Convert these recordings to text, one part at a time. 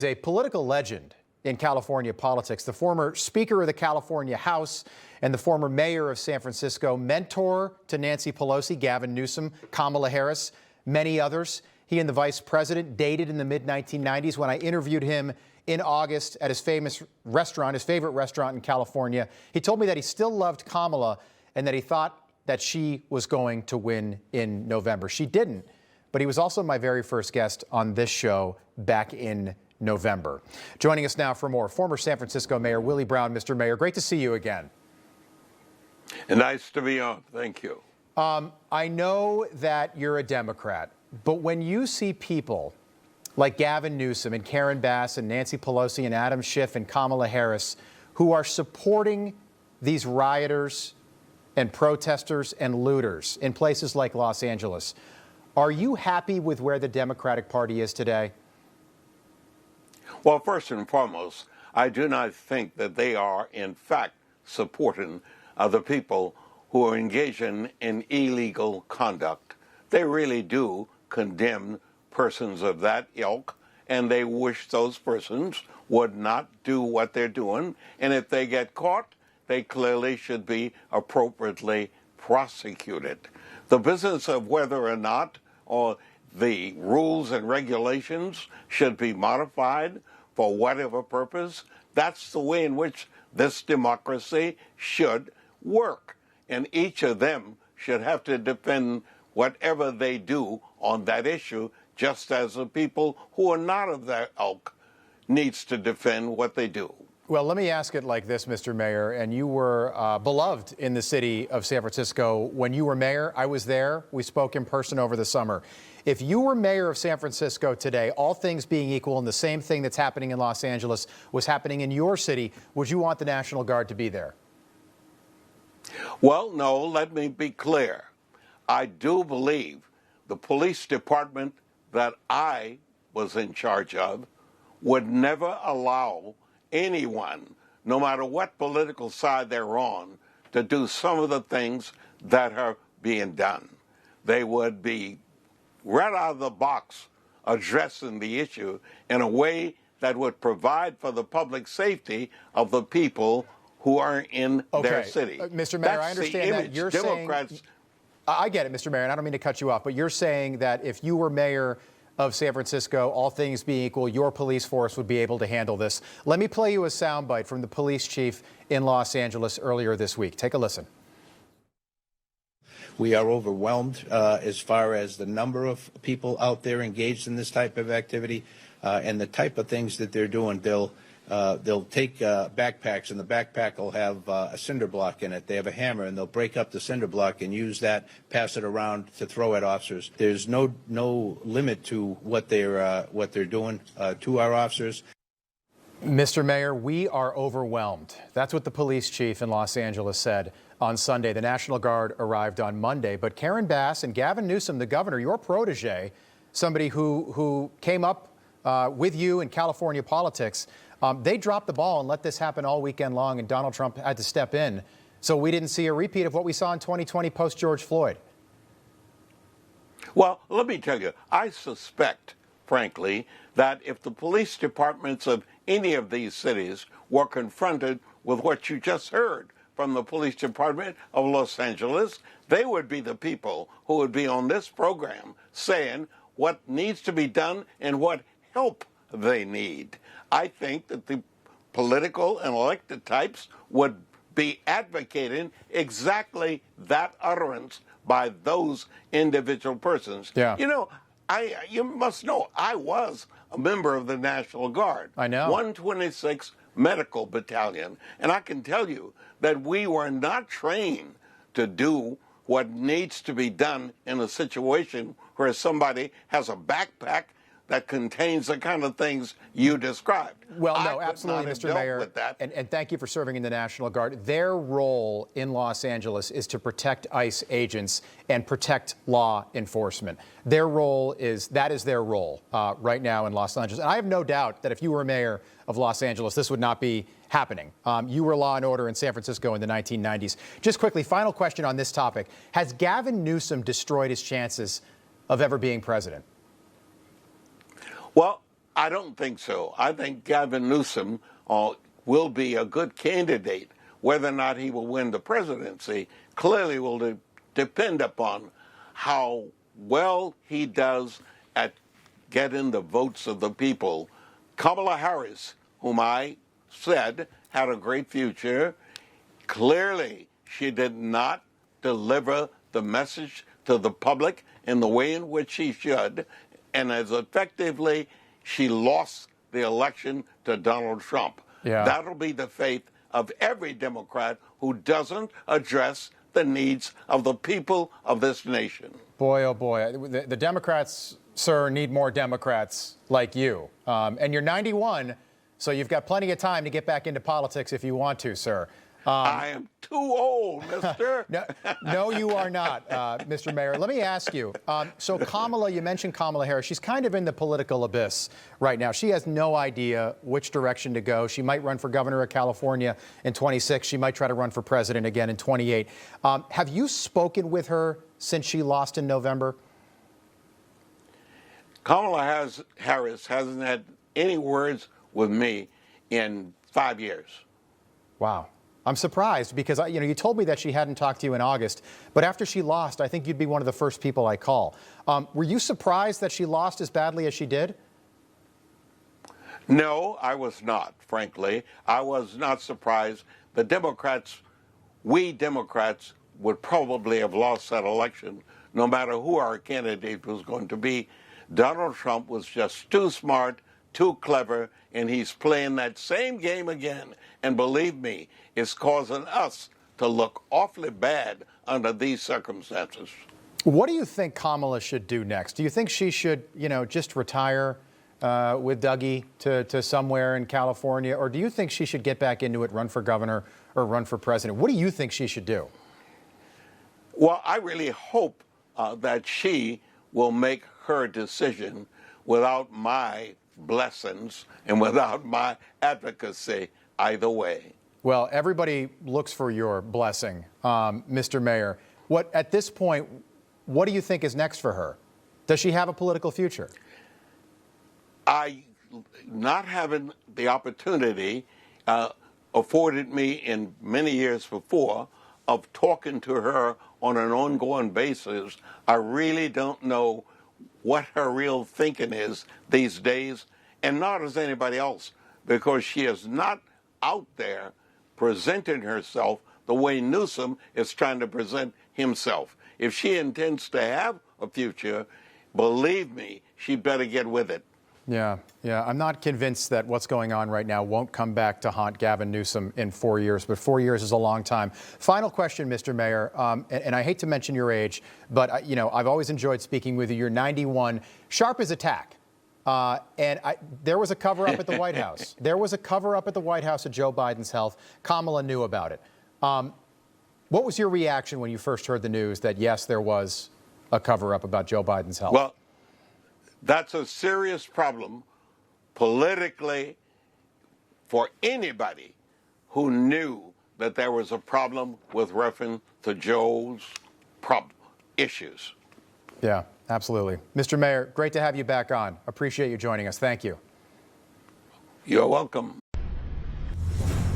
A political legend in California politics, the former Speaker of the California House and the former mayor of San Francisco, mentor to Nancy Pelosi, Gavin Newsom, Kamala Harris, many others. He and the vice president dated in the mid-1990s. When I interviewed him in August at his famous restaurant, his favorite restaurant in California, he told me that he still loved Kamala and that he thought that she was going to win in November. She didn't, but he was also my very first guest on this show back in November. Joining us now for more, former San Francisco Mayor Willie Brown. Mr. Mayor, great to see you again. Nice to be on. Thank you. I know that you're a Democrat, but when you see people like Gavin Newsom and Karen Bass and Nancy Pelosi and Adam Schiff and Kamala Harris who are supporting these rioters and protesters and looters in places like Los Angeles, are you happy with where the Democratic Party is today? Well, first and foremost, I do not think that they are, in fact, supporting the people who are engaging in illegal conduct. They really do condemn persons of that ilk, and they wish those persons would not do what they're doing. And if they get caught, they clearly should be appropriately prosecuted. The business of whether or not the rules and regulations should be modified for whatever purpose, that's the way in which this democracy should work. And each of them should have to defend whatever they do on that issue, just as the people who are not of that ilk needs to defend what they do. Well, let me ask it like this, Mr. Mayor, and you were beloved in the city of San Francisco when you were mayor. I was there. We spoke in person over the summer. If you were mayor of San Francisco today, all things being equal, and the same thing that's happening in Los Angeles was happening in your city, would you want the National Guard to be there? Well, no, let me be clear. I do believe the police department that I was in charge of would never allow anyone, no matter what political side they're on, to do some of the things that are being done. They would be right out of the box addressing the issue in a way that would provide for the public safety of the people who are in their city. Mr. Mayor, I understand that you're Democrats saying... I get it, Mr. Mayor, and I don't mean to cut you off, but you're saying that if you were mayor of San Francisco, all things being equal, your police force would be able to handle this. Let me play you a soundbite from the police chief in Los Angeles earlier this week. Take a listen. We are overwhelmed as far as the number of people out there engaged in this type of activity and the type of things that they're doing. They'll take backpacks, and the backpack will have a cinder block in it. They have a hammer, and they'll break up the cinder block and use that, pass it around to throw at officers. There's no limit to what they're doing to our officers. Mr. Mayor, we are overwhelmed. That's what the police chief in Los Angeles said on Sunday. The National Guard arrived on Monday, but Karen Bass and Gavin Newsom, the governor, your protege, somebody who came up with you in California politics, they dropped the ball and let this happen all weekend long, and Donald Trump had to step in. So we didn't see a repeat of what we saw in 2020 post-George Floyd. Well, let me tell you, I suspect, frankly, that if the police departments of any of these cities were confronted with what you just heard from the police department of Los Angeles, they would be the people who would be on this program saying what needs to be done and what help they need. I think that the political and elected types would be advocating exactly that utterance by those individual persons. Yeah. You know, you must know, I was a member of the National Guard. I know. 126 Medical Battalion. And I can tell you that we were not trained to do what needs to be done in a situation where somebody has a backpack that contains the kind of things you described. Well, no, absolutely, Mr. Mayor. And thank you for serving in the National Guard. Their role in Los Angeles is to protect ICE agents and protect law enforcement. Their role is their role right now in Los Angeles. And I have no doubt that if you were mayor of Los Angeles, this would not be happening. You were law and order in San Francisco in the 1990s. Just quickly, final question on this topic. Has Gavin Newsom destroyed his chances of ever being president? Well, I don't think so. I think Gavin Newsom will be a good candidate. Whether or not he will win the presidency clearly will depend upon how well he does at getting the votes of the people. Kamala Harris, whom I said had a great future, clearly she did not deliver the message to the public in the way in which she should, and as effectively she lost the election to Donald Trump. Yeah. That'll be the fate of every Democrat who doesn't address the needs of the people of this nation. Boy, oh boy, the Democrats, sir, need more Democrats like you. And you're 91, so you've got plenty of time to get back into politics if you want to, sir. I am too old, mister. No, you are not, Mr. Mayor. Let me ask you. So Kamala, you mentioned Kamala Harris. She's kind of in the political abyss right now. She has no idea which direction to go. She might run for governor of California in 26. She might try to run for president again in 28. Have you spoken with her since she lost in November? Kamala Harris hasn't had any words with me in 5 years. Wow. I'm surprised because, you told me that she hadn't talked to you in August, but after she lost, I think you'd be one of the first people I call. Were you surprised that she lost as badly as she did? No, I was not, frankly. I was not surprised. The Democrats, we Democrats, would probably have lost that election no matter who our candidate was going to be. Donald Trump was just too smart, too clever, and he's playing that same game again. And believe me, it's causing us to look awfully bad under these circumstances. What do you think Kamala should do next? Do you think she should, just retire with Dougie to somewhere in California? Or do you think she should get back into it, run for governor or run for president? What do you think she should do? Well, I really hope that she will make her decision without my blessings and without my advocacy either way. Well, everybody looks for your blessing, Mr. Mayor. At this point, what do you think is next for her? Does she have a political future? Not having the opportunity afforded me in many years before of talking to her on an ongoing basis, I really don't know what her real thinking is these days, and nor does anybody else, because she is not out there presenting herself the way Newsom is trying to present himself. If she intends to have a future, believe me, she better get with it. Yeah. I'm not convinced that what's going on right now won't come back to haunt Gavin Newsom in 4 years, but 4 years is a long time. Final question, Mr. Mayor, and I hate to mention your age, but I've always enjoyed speaking with you. You're 91, sharp as a tack. There was a cover-up at the White House. There was a cover-up at the White House of Joe Biden's health. Kamala knew about it. What was your reaction when you first heard the news that, yes, there was a cover-up about Joe Biden's health? Well, that's a serious problem politically for anybody who knew that there was a problem with reference to Joe's issues. Yeah, absolutely. Mr. Mayor, great to have you back on. Appreciate you joining us. Thank you. You're welcome.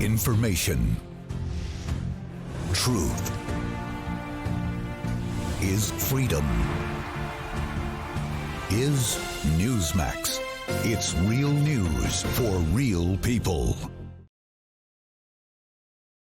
Information. Truth is freedom. Is Newsmax. It's real news for real people.